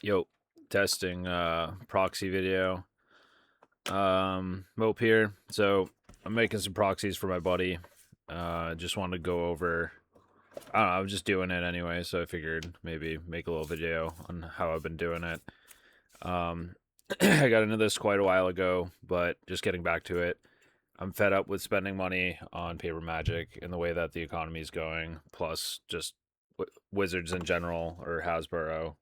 Yo, testing proxy video. Mope here. So I'm making some proxies for my buddy. Just wanted to go over. I don't know. I was just doing it anyway, so I figured maybe make a little video on how I've been doing it. Um, I got into this quite a while ago, but just getting back to it. I'm fed up with spending money on paper magic in the way that the economy is going. Plus, just Wizards in general or Hasbro,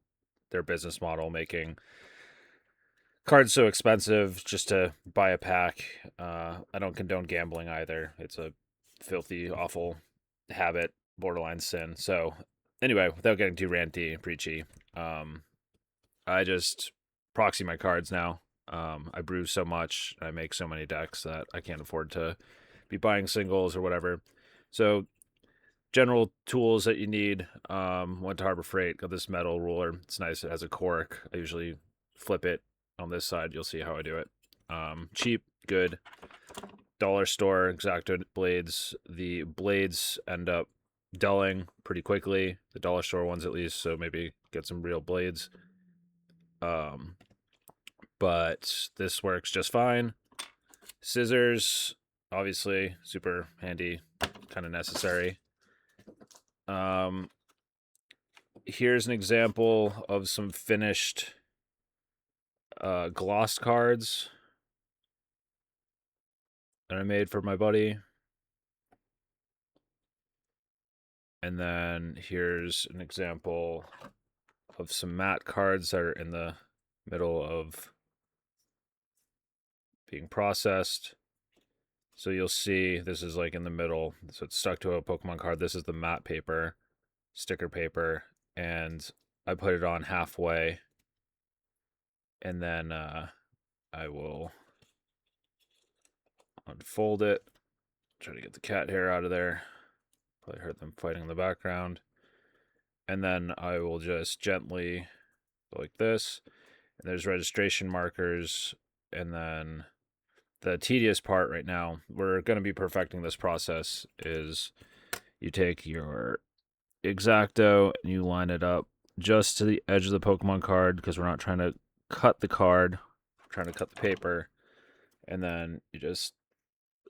their business model making cards so expensive just to buy a pack. I don't condone gambling either. It's a filthy, awful habit, borderline sin. So, anyway, without getting too ranty and preachy, I just proxy my cards now. I brew so much, I make so many decks that I can't afford to be buying singles or whatever. So, general tools that you need. Went to Harbor Freight, got this metal ruler. It's nice. It has a cork. I usually flip it on this side. You'll see how I do it. Cheap, good. Dollar store Exacto blades. The blades end up dulling pretty quickly. The dollar store ones, at least. So maybe get some real blades. But this works just fine. Scissors, obviously, super handy, kind of necessary. Here's an example of some finished gloss cards that I made for my buddy. And then here's an example of some matte cards that are in the middle of being processed. So you'll see this is like in the middle. So it's stuck to a Pokemon card. This is the matte paper, sticker paper, and I put it on halfway. And then I will unfold it. Try to get the cat hair out of there. Probably heard them fighting in the background. And then I will just gently go like this. And there's registration markers. And then the tedious part right now, we're going to be perfecting this process, is you take your Exacto and you line it up just to the edge of the Pokemon card, because we're not trying to cut the card, we're trying to cut the paper. And then you just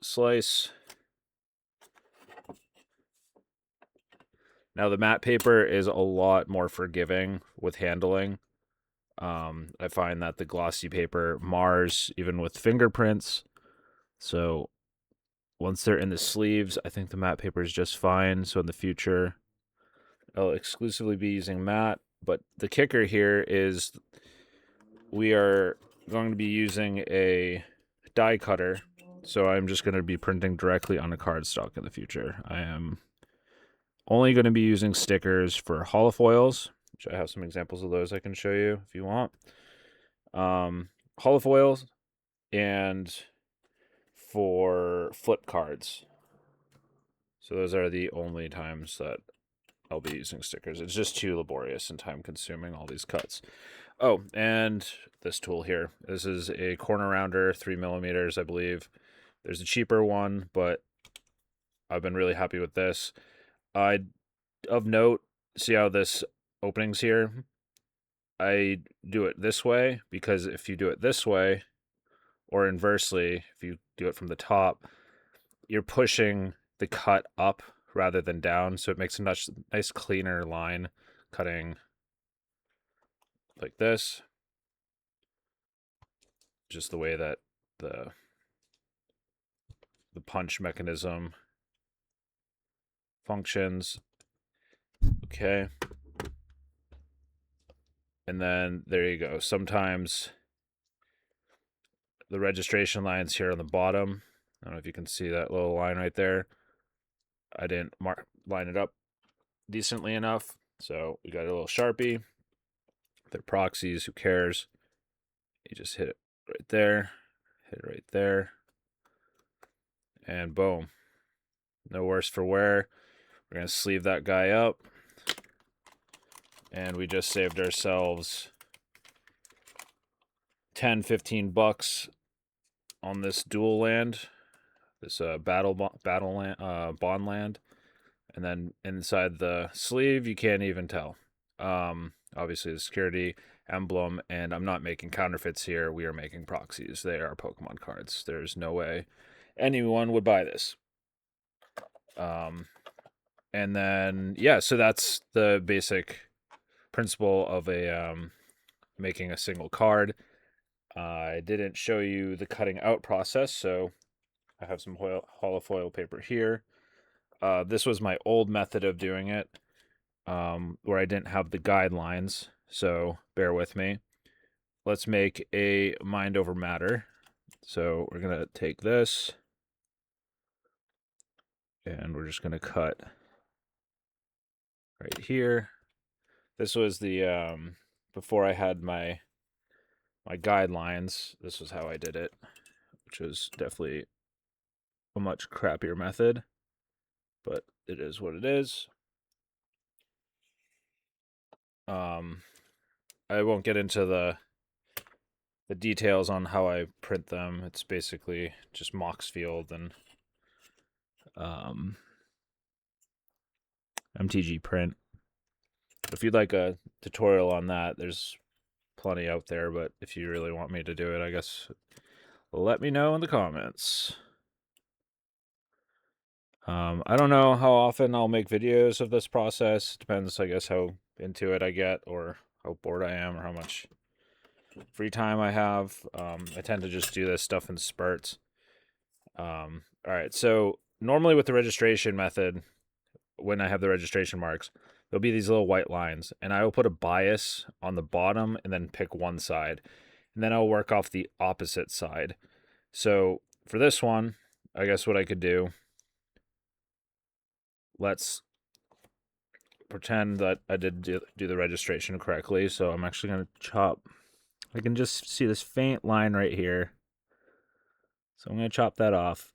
slice. Now the matte paper is a lot more forgiving with handling. I find that the glossy paper mars even with fingerprints. So once they're in the sleeves, I think the matte paper is just fine. So in the future, I'll exclusively be using matte. But the kicker here is we are going to be using a die cutter. So I'm just going to be printing directly on a cardstock in the future. I am only going to be using stickers for holofoils, which I have some examples of those I can show you if you want. Holofoils and for flip cards. So those are the only times that I'll be using stickers. It's just too laborious and time consuming, all these cuts. Oh, and this tool here. This is a corner rounder, 3mm, I believe. There's a cheaper one, but I've been really happy with this. Of note, see how this opening's here? I do it this way because if you do it this way, or inversely, if you do it from the top, you're pushing the cut up rather than down, so it makes a nice cleaner line cutting like this. Just the way that the punch mechanism functions. Okay. And then there you go. Sometimes the registration line's here on the bottom. I don't know if you can see that little line right there. I didn't line it up decently enough. So we got a little Sharpie. They're proxies, who cares? You just hit it right there, hit it right there, and boom. No worse for wear. We're going to sleeve that guy up. And we just saved ourselves 10, $15 on this dual land, this bond land. And then inside the sleeve, you can't even tell. Obviously, the security emblem, and I'm not making counterfeits here. We are making proxies. They are Pokemon cards. There's no way anyone would buy this. And then, yeah, so that's the basic principle of a making a single card. I didn't show you the cutting out process, so I have some holofoil paper here. This was my old method of doing it, where I didn't have the guidelines, so bear with me. Let's make a mind over matter. So we're going to take this, and we're just going to cut right here. This was the, before I had my guidelines, this was how I did it, which was definitely a much crappier method, but it is what it is. I won't get into the details on how I print them. It's basically just Moxfield and MTG print. If you'd like a tutorial on that, there's plenty out there, but if you really want me to do it, I guess let me know in the comments. I don't know how often I'll make videos of this process. Depends, I guess, how into it I get, or how bored I am, or how much free time I have. I tend to just do this stuff in spurts. All right, so normally with the registration method, when I have the registration marks, there'll be these little white lines, and I will put a bias on the bottom and then pick one side, and then I'll work off the opposite side. So for this one, I guess what I could do, let's pretend that I did do the registration correctly. So I'm actually going to chop. I can just see this faint line right here. So I'm going to chop that off.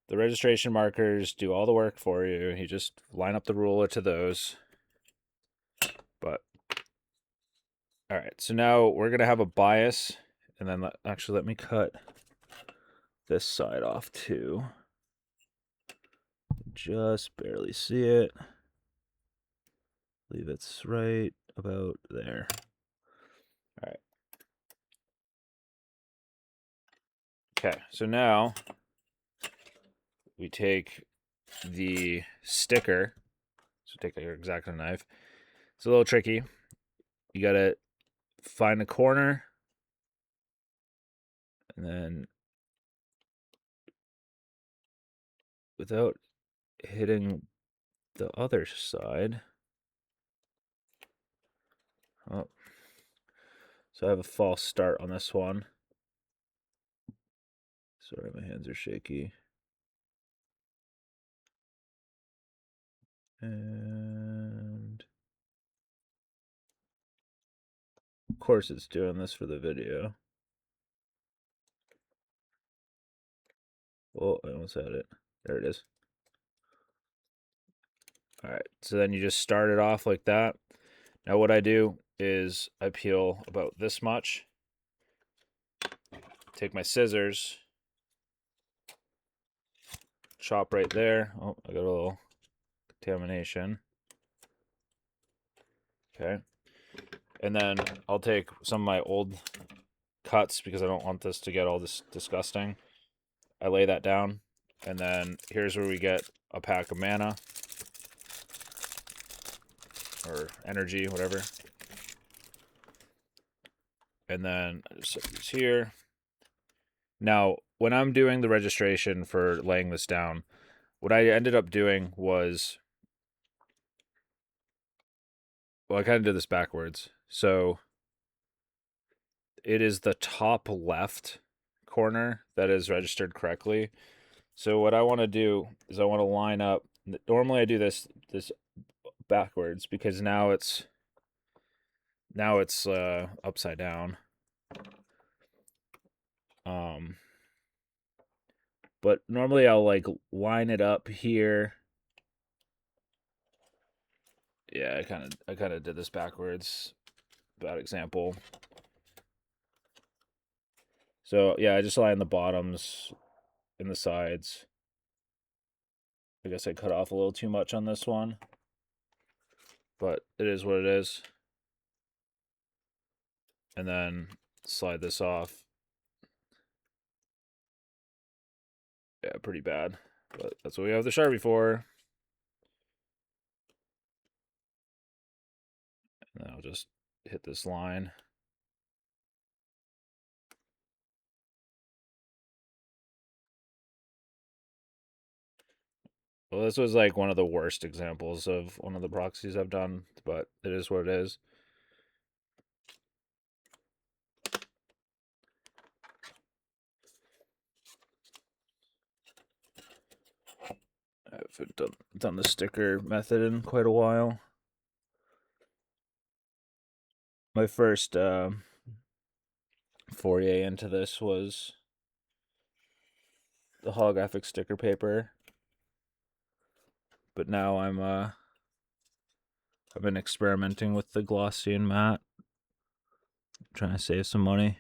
The registration markers do all the work for you. You just line up the ruler to those. But, all right, so now we're going to have a bias. And then actually let me cut this side off too. Just barely see it. I believe it's right about there. All right. Okay, so now we take the sticker. So take your X-Acto knife. It's a little tricky. You gotta find a corner, and then without hitting the other side. Oh, so I have a false start on this one. Sorry, my hands are shaky. And of course it's doing this for the video. Oh, I almost had it. There it is. All right, so then you just start it off like that. Now what I do is I peel about this much, take my scissors, chop right there. Oh, I got a little contamination. Okay. And then I'll take some of my old cuts because I don't want this to get all this disgusting. I lay that down, and then here's where we get a pack of mana or energy, whatever. And then I just set these here. Now, when I'm doing the registration for laying this down, what I ended up doing was, well, I kind of did this backwards. So it is the top left corner that is registered correctly. So what I want to do is I want to line up. Normally I do this backwards because now it's upside down. But normally I'll like line it up here. Yeah, I kind of did this backwards. Bad example. So yeah, I just line the bottoms and the sides. I guess I cut off a little too much on this one, but it is what it is. and then slide this off. Yeah, pretty bad, but that's what we have the Sharpie for. And then I'll just hit this line. Well, this was like one of the worst examples of one of the proxies I've done, but it is what it is. I haven't done the sticker method in quite a while. My first foray into this was the holographic sticker paper, but now I've been experimenting with the glossy and matte, trying to save some money.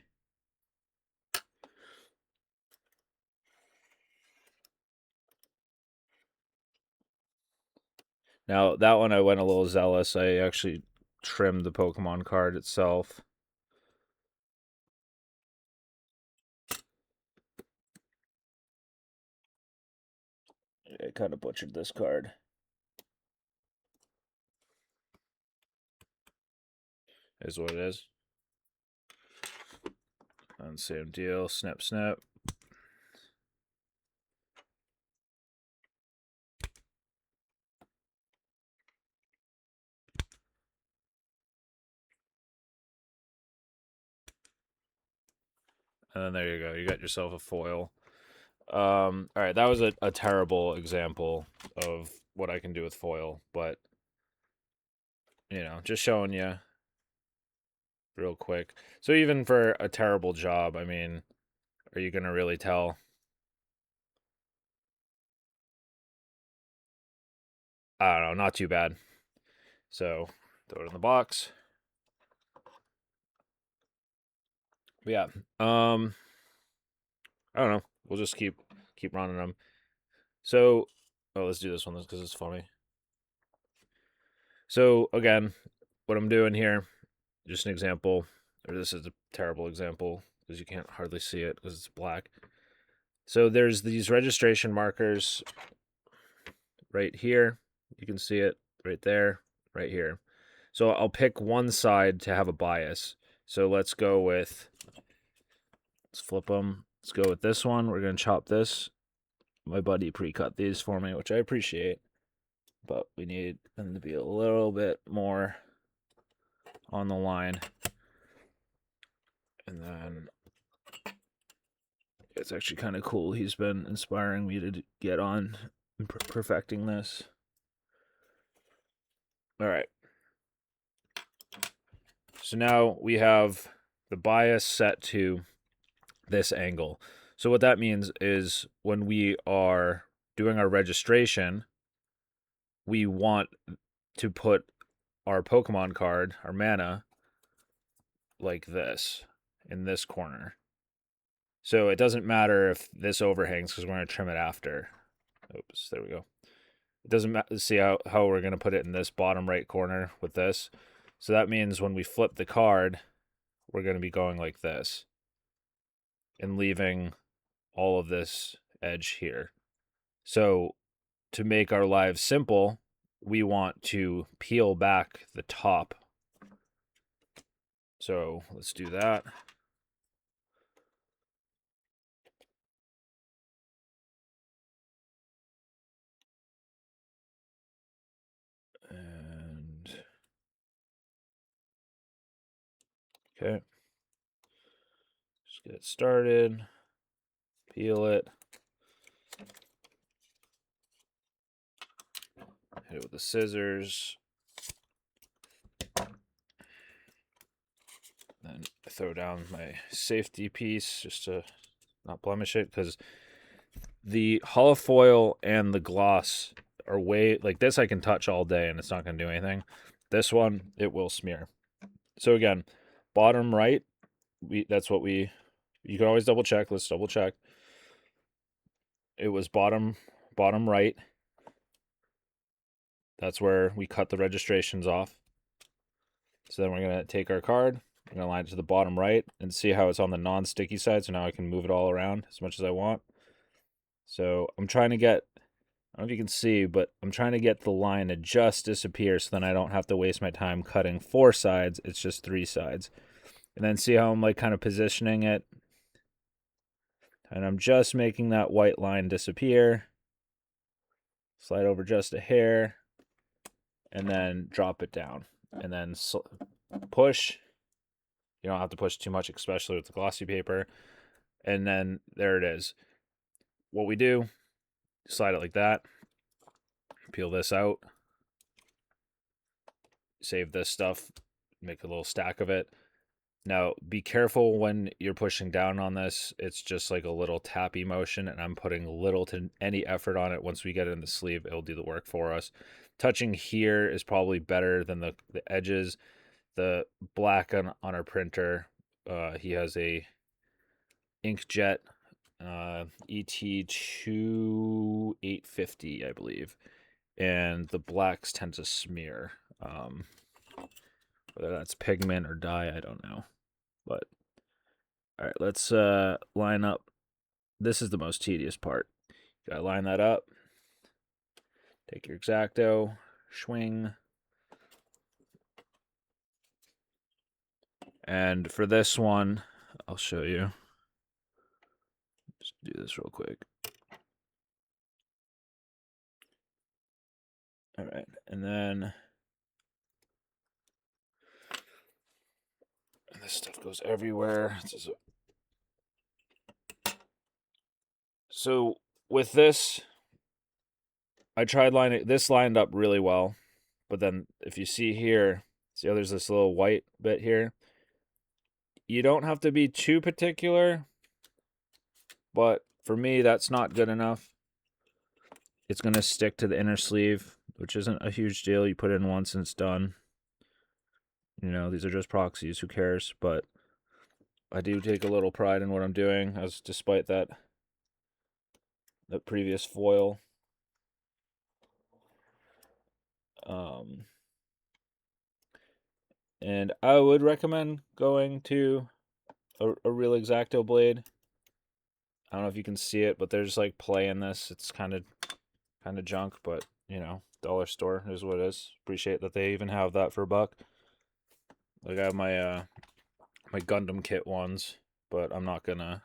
Now that one I went a little zealous. I actually trimmed the Pokemon card itself. I kind of butchered this card. Is what it is. And same deal. Snip, snip. And then there you go. You got yourself a foil. All right, that was a terrible example of what I can do with foil, but you know, just showing you real quick. So even for a terrible job, I mean, are you gonna really tell? I don't know, not too bad. So throw it in the box. But yeah, I don't know. We'll just keep running them. So, oh, let's do this one because it's funny. So again, what I'm doing here, just an example, or this is a terrible example because you can't hardly see it because it's black. So there's these registration markers right here. You can see it right there, right here. So I'll pick one side to have a bias. So let's go with, let's flip them. Let's go with this one. We're going to chop this. My buddy pre-cut these for me, which I appreciate. But we need them to be a little bit more on the line. And then it's actually kind of cool. He's been inspiring me to get on perfecting this. All right. So now we have the bias set to this angle. So what that means is when we are doing our registration, we want to put our Pokemon card, our mana, like this, in this corner. So it doesn't matter if this overhangs because we're going to trim it after. Oops, there we go. It doesn't matter. See how we're going to put it in this bottom right corner with this. So that means when we flip the card, we're going to be going like this and leaving all of this edge here. So to make our lives simple, we want to peel back the top. So let's do that. And okay. Just get it started. Peel it. Hit it with the scissors. Then throw down my safety piece just to not blemish it, because the holofoil and the gloss are way, like this I can touch all day and it's not going to do anything. This one, it will smear. So again, bottom right, that's what you can always double check. Let's double check. It was bottom right. That's where we cut the registrations off. So then we're going to take our card, I'm going to line it to the bottom right and see how it's on the non-sticky side. So now I can move it all around as much as I want. So I'm trying to get, I don't know if you can see, but I'm trying to get the line to just disappear so then I don't have to waste my time cutting 4 sides. It's just 3 sides. And then see how I'm like kind of positioning it. And I'm just making that white line disappear. Slide over just a hair. And then drop it down. And then push. You don't have to push too much, especially with the glossy paper. And then there it is. What we do, slide it like that. Peel this out. Save this stuff. Make a little stack of it. Now, be careful when you're pushing down on this. It's just like a little tappy motion, and I'm putting little to any effort on it. Once we get it in the sleeve, it'll do the work for us. Touching here is probably better than the edges. The black on our printer, he has a inkjet ET2850, I believe. And the blacks tend to smear. Whether that's pigment or dye, I don't know. But all right, let's line up. This is the most tedious part. You gotta line that up. Take your X-Acto, swing. And for this one, I'll show you. Just do this real quick. All right, and then this stuff goes everywhere. So with this, I tried lining this lined up really well, but then if you see here, see how there's this little white bit here? You don't have to be too particular, but for me, that's not good enough. It's going to stick to the inner sleeve, which isn't a huge deal. You put it in once and it's done. You know, these are just proxies. Who cares? But I do take a little pride in what I'm doing, as despite that previous foil. And I would recommend going to a real X-Acto blade. I don't know if you can see it, but there's like play in this. It's kind of junk, but you know, dollar store is what it is. Appreciate that they even have that for $1. Like I have my my Gundam kit ones, but I'm not gonna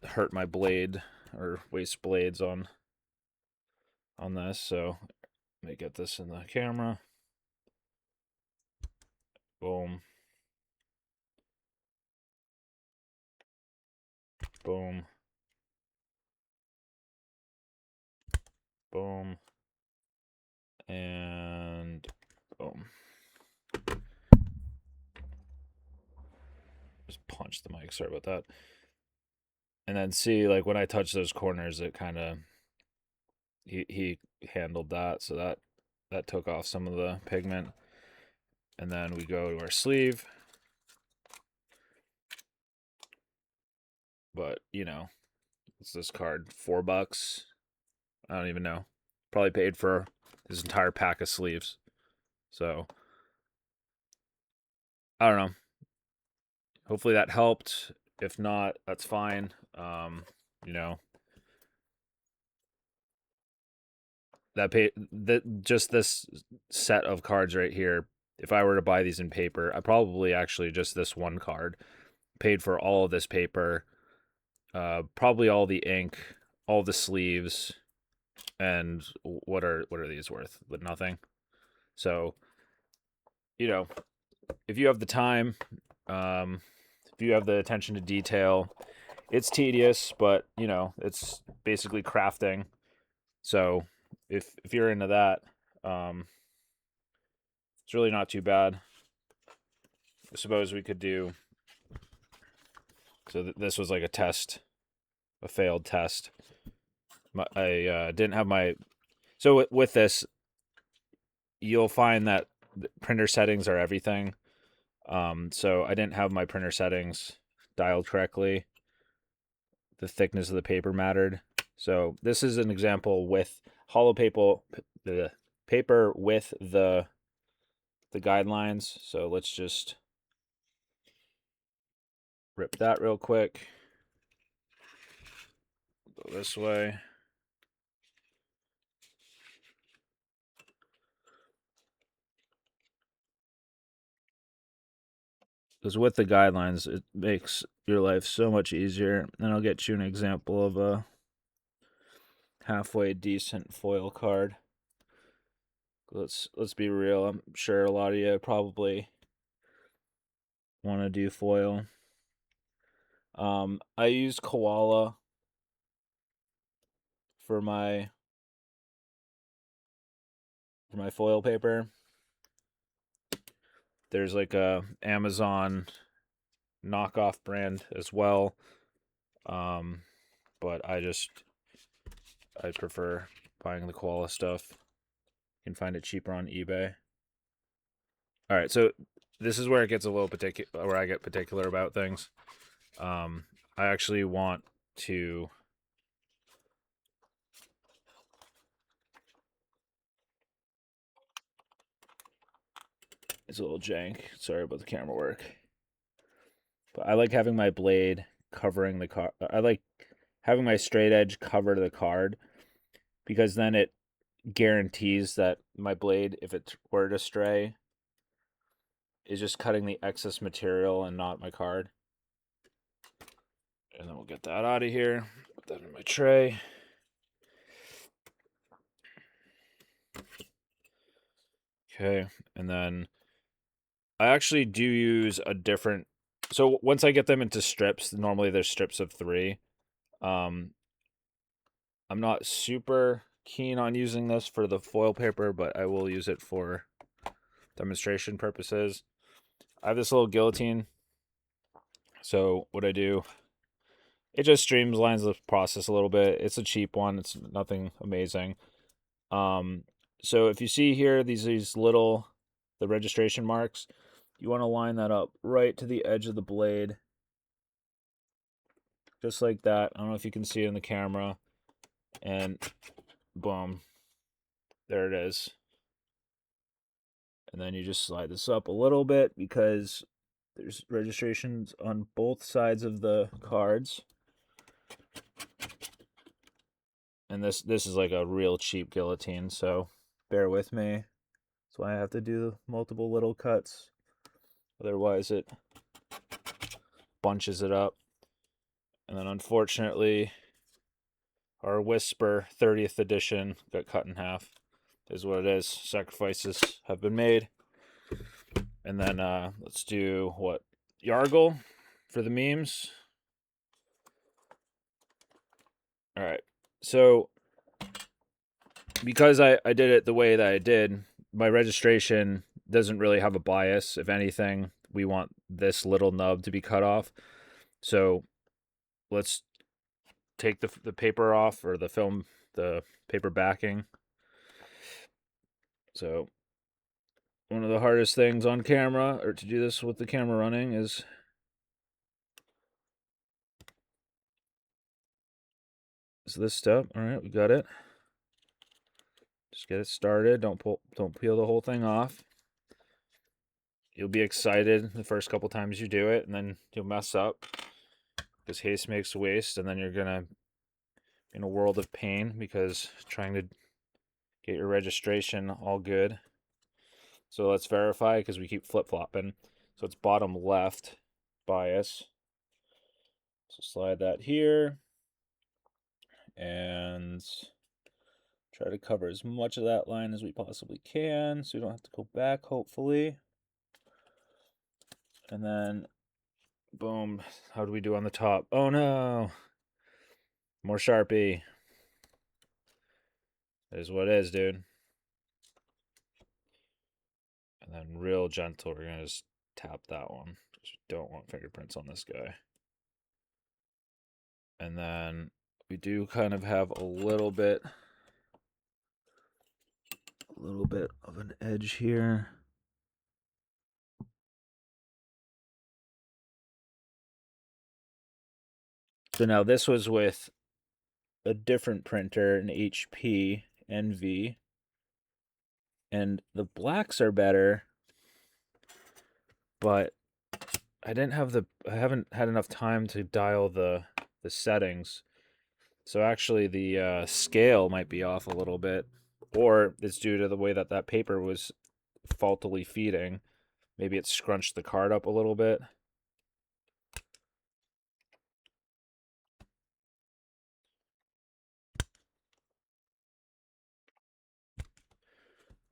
hurt my blade or waste blades on this. So let me get this in the camera. Boom. Boom. Boom. And boom. Just punch the mic. Sorry about that. And then see, like when I touch those corners, it kind of he handled that, so that took off some of the pigment. And then we go to our sleeve. But you know, what's this card? $4? I don't even know. Probably paid for his entire pack of sleeves. So I don't know. Hopefully that helped. If not, that's fine. You know, just this set of cards right here. If I were to buy these in paper, I probably actually just this one card paid for all of this paper, probably all the ink, all the sleeves, and what are these worth? But nothing. So, you know, if you have the time, if you have the attention to detail, it's tedious, but you know, it's basically crafting. So if you're into that, it's really not too bad. I suppose we could do. So this was like a test, a failed test. I didn't have my. So with this, you'll find that printer settings are everything. So I didn't have my printer settings dialed correctly. The thickness of the paper mattered. So this is an example with hollow paper, the paper with the the guidelines. So let's just rip that real quick. Go this way. Because with the guidelines, it makes your life so much easier. And I'll get you an example of a halfway decent foil card. Let's be real. I'm sure a lot of you probably want to do foil. I use koala for my foil paper. There's like a Amazon knockoff brand as well. But I prefer buying the koala stuff. You can find it cheaper on eBay. All right, so this is where it gets a little particular, where I get particular about things. I actually want to it's a little jank. Sorry about the camera work. But I like having my blade covering the card. I like having my straight edge cover the card because then it guarantees that my blade, if it were to stray, is just cutting the excess material and not my card. And then we'll get that out of here. Put that in my tray. Okay, and then I actually do use a different. So once I get them into strips, normally there's strips of 3. I'm not super keen on using this for the foil paper, but I will use it for demonstration purposes. I have this little guillotine. So what I do, it just streamlines the process a little bit. It's a cheap one. It's nothing amazing. So if you see here, these little, the registration marks, you want to line that up right to the edge of the blade. Just like that. I don't know if you can see it in the camera. And boom. There it is. And then you just slide this up a little bit because there's registrations on both sides of the cards. And this is like a real cheap guillotine, so bear with me. That's why I have to do multiple little cuts. Otherwise it bunches it up. And then unfortunately, our Whisper 30th edition got cut in half. Is what it is. Sacrifices have been made. And then let's do what? Yargle for the memes. All right. So because I did it the way that I did, my registration doesn't really have a bias. If anything, we want this little nub to be cut off. So let's take the paper off, or the film, the paper backing. So one of the hardest things on camera, or to do this with the camera running, is this step. All right, we got it. Just get it started. Don't peel the whole thing off. You'll be excited the first couple times you do it, and then you'll mess up because haste makes waste, and then you're gonna be in a world of pain because trying to get your registration all good. So let's verify because we keep flip-flopping. So it's bottom left bias. So slide that here and try to cover as much of that line as we possibly can so we don't have to go back, hopefully. And then, boom. How do we do on the top? Oh no! More Sharpie. That is what it is, dude. And then real gentle, we're going to just tap that one. Because we don't want fingerprints on this guy. And then we do kind of have a little bit of an edge here. So now this was with a different printer, an HP NV. And the blacks are better but I haven't had enough time to dial the settings. So actually the scale might be off a little bit, or it's due to the way that that paper was faultily feeding. Maybe it scrunched the card up a little bit.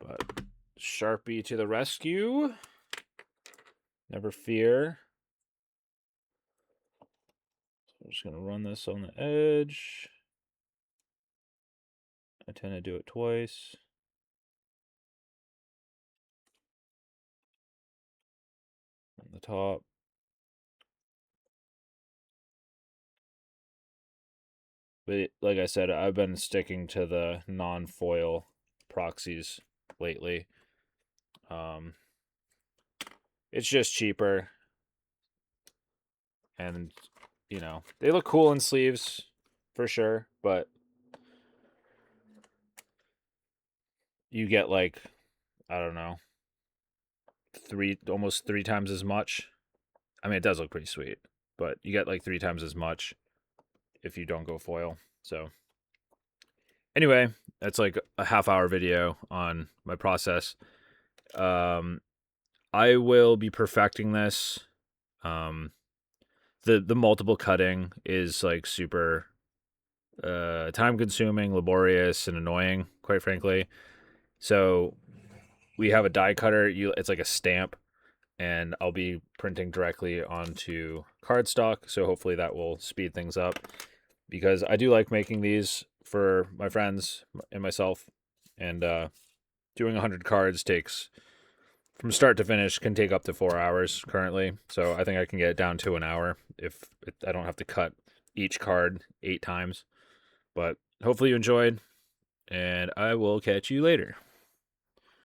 But Sharpie to the rescue. Never fear. So I'm just going to run this on the edge. I tend to do it twice. On the top. But like I said, I've been sticking to the non-foil proxies lately. It's just cheaper, and you know, they look cool in sleeves for sure, but you get like, I don't know, almost three times as much. I mean, it does look pretty sweet, but you get like three times as much if you don't go foil. So anyway, that's like a half-hour video on my process. I will be perfecting this. The multiple cutting is like super time consuming, laborious, and annoying, quite frankly. So we have a die cutter. It's like a stamp, and I'll be printing directly onto cardstock. So hopefully that will speed things up, because I do like making these for my friends and myself. And doing 100 cards takes, from start to finish, can take up to 4 hours currently. So I think I can get it down to an hour if I don't have to cut each card 8 times. But hopefully you enjoyed, and I will catch you later.